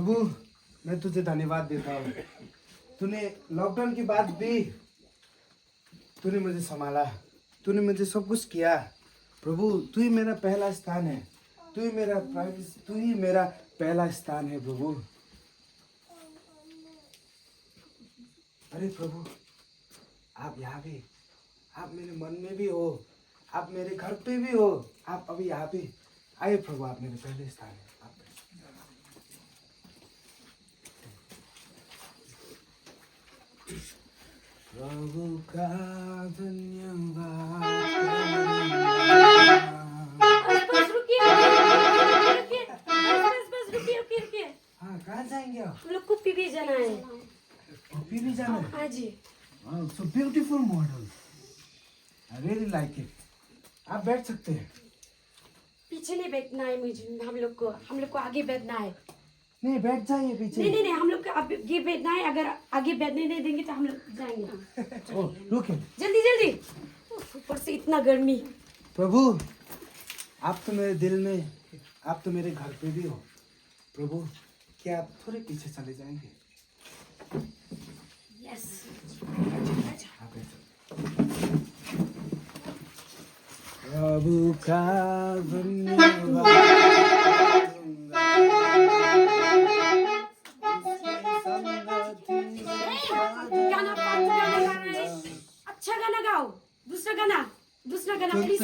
प्रभु मैं तुझे धन्यवाद देता हूँ। तूने लॉकडाउन के बाद भी तूने मुझे संभाला, तूने मुझे सब कुछ किया। प्रभु तू ही मेरा पहला स्थान है, तू ही मेरा पहला स्थान है प्रभु। अरे प्रभु आप यहाँ भी, आप मेरे मन में भी हो, आप मेरे घर पे भी हो, आप अभी यहाँ पे आए प्रभु, आप मेरे पहले स्थान है। प्रभु का धन्यवाद। बस रुकिए रुकिए। हाँ कहाँ जाएंगे आप? हम लोग को पीपी जाना है। कॉफी भी जाना है? हाँ जी। So beautiful model, I really like it. आप बैठ सकते हैं। पीछे नहीं बैठना है मुझे, हम लोग को आगे बैठना है। नहीं बैठ जाइए पीछे। नहीं हम लोग को आगे बैठना है। अगर आगे बैठने नहीं देंगे तो हम लोग जाएंगे। ओ रुके। जल्दी। ऊपर से इतना गर्मी। प्रभु आप तो मेरे दिल में, आप तो मेरे घर पे भी हो। प्रभु क्या आप थोड़े पीछे चले जाएंगे? यस। आप प्रभु का धन्यवाद। अच्छा गाना गाओ। दूसरा गाना प्लीज।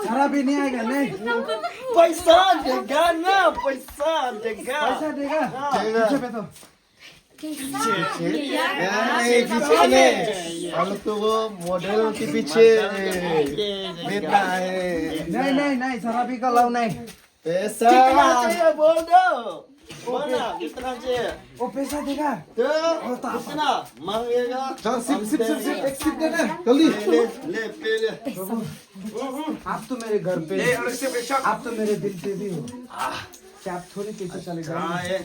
शराबी नहीं आएगा। नहीं पैसा देगा ना, पैसा देगा। पैसा देगा। पीछे बैठो। पीछे नहीं, हम तो वो मॉडल के पीछे बैठा है। नहीं शराबी का लाओ नहीं। पैसा चाहिए बोल दो, बोलना कितना चाहिए। वो पैसा देगा तो कितना मांगेगा? सिप एक सिप देना जल्दी। ले पहले। आप तो मेरे घर पे, आप तो मेरे दिल पे भी हो। क्या आप थोड़ी पीछे चले जाएंगे?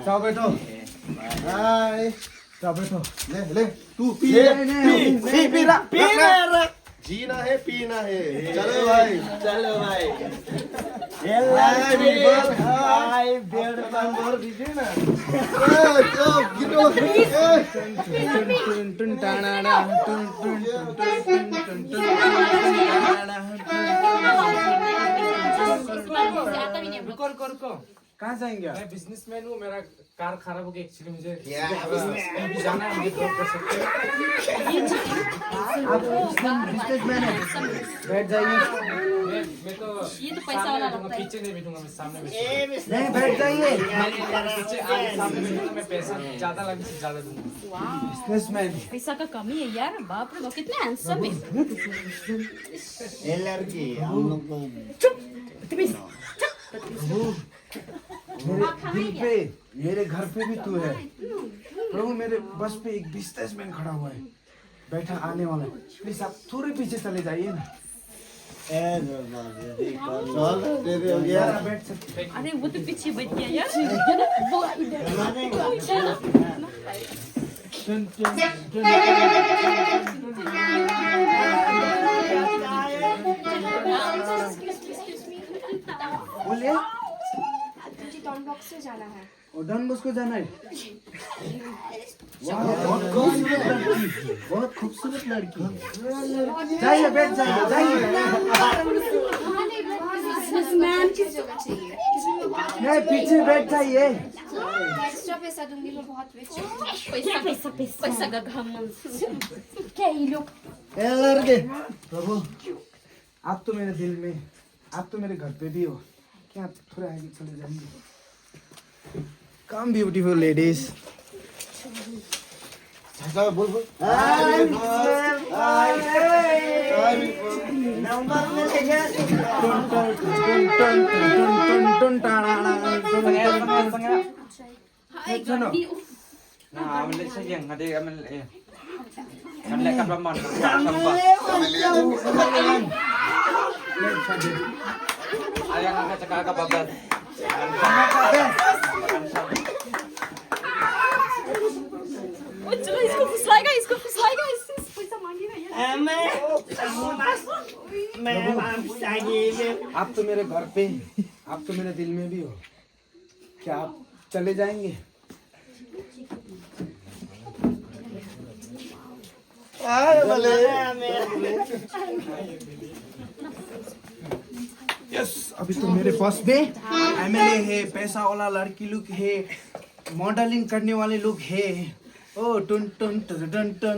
जाओ बैठो। हाय जाओ बैठो। ले तू पी पी जीना है पीना है। चलो भाई हाय बेड नंबर दीजिए ना। रुको कहाँ जाएंगे आप? मैं बिजनेसमैन हूँ, मेरा कार खराब हो गया एक्चुअली, मुझे अभी जाना है, मुझे ड्रॉप कर सकते हैं? आप बिजनेसमैन हैं, बैठ जाइए। मैं तो पैसा वाला लगता है। पीछे नहीं बैठूंगा, मैं सामने बैठूंगा। नहीं बैठ जाइए। पीछे आगे सामने बैठूंगा, मैं पैसा ज्यादा लगे से ज्यादा दूंगा। बिजनेसमैन। पैसा का कमी है यार, बाप रे बाप कितने हैंडसम है। लड़की हम लोग को मेरे दिल पे, मेरे घर पे भी तू है प्रभु। मेरे बस पे एक बिजनेसमैन खड़ा हुआ है, बैठा आने वाला है। प्लीज आप थोड़े पीछे चले जाइए ना। हो गया। बैठ सकते। अरे वो तो पीछे बैठ गया यार। वो बोलिए। मुझे डॉन बॉक्स से जाना है। और डॉन बॉस्को जाना है। बहुत खूबसूरत लड़की। जाइए बैठ जाइए। बिजनेसमैन किस जगह चाहिए? नहीं पीछे बैठ जाइए। एक्स्ट्रा पैसा दूंगी, मैं बहुत रिच हूँ। पैसा का घमंड। क्या ये लोग? लड़के प्रभु आप तो मेरे दिल में, आप तो मेरे घर पे भी हो। क्या आप थोड़ा आगे चले जाएंगे? कम ब्यूटीफुल लेडीज। बोल नंबर में सुनो Nah, ambil saja yang ada ambil kan lekat ramon. Ayah ngangkat cakap agak babat. ओ चलो इसको फुसलाएगा इसको पैसा मांगेगा यार मैं वापस आएगी आप तो मेरे घर पे, आप तो मेरे दिल में भी हो। क्या आप चले जाएंगे? यस, अभी तो मेरे पास में एमएलए है, पैसा वाला लड़की लोग है, मॉडलिंग करने वाले लोग है। ओ टुन टुन टुन टुन टुन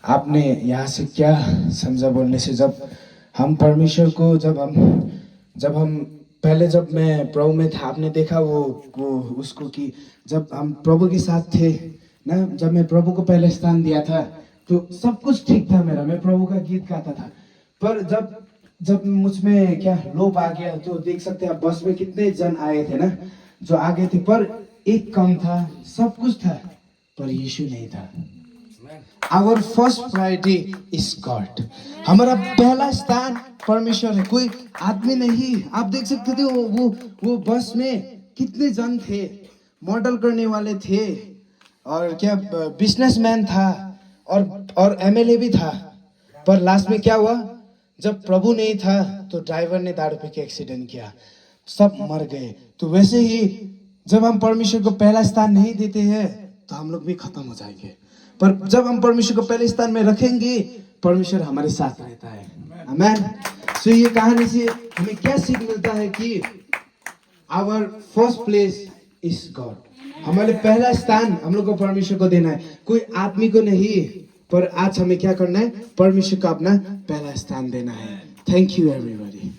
आपने यहाँ से क्या समझा बोलने से? जब हम परमेश्वर को जब हम पहले जब मैं प्रभु में था, आपने देखा वो उसको कि जब हम प्रभु के साथ थे ना, जब मैं प्रभु को पहले स्थान दिया था तो सब कुछ ठीक था मेरा, मैं प्रभु का गीत गाता था। पर जब मुझ में क्या लोभ आ गया तो देख सकते हैं आप बस में कितने जन आए थे ना, जो आगे थे, पर एक कम था, सब कुछ था पर यीशु नहीं था। Our first priority is God. हमारा पहला स्थान परमेश्वर है, कोई आदमी नहीं। आप देख सकते थे वो बस में कितने जन थे, मॉडल करने वाले थे और क्या बिजनेसमैन था और एमएलए भी था। पर लास्ट में क्या हुआ? जब प्रभु नहीं था तो ड्राइवर ने दारू पी के एक्सीडेंट किया, सब मर गए। तो वैसे ही जब हम परमेश्वर को पहला स्थान नहीं देते हैं तो हम लोग भी खत्म हो जाएंगे। पर जब हम परमेश्वर को पहले स्थान में रखेंगे, परमेश्वर हमारे साथ रहता है। आमीन। सो ये कहानी से हमें क्या सीख मिलता है कि our first place is God. हमारे पहला स्थान हम लोग को परमेश्वर को देना है, कोई आदमी को नहीं। पर आज हमें क्या करना है? परमेश्वर को अपना पहला स्थान देना है। Thank you everybody.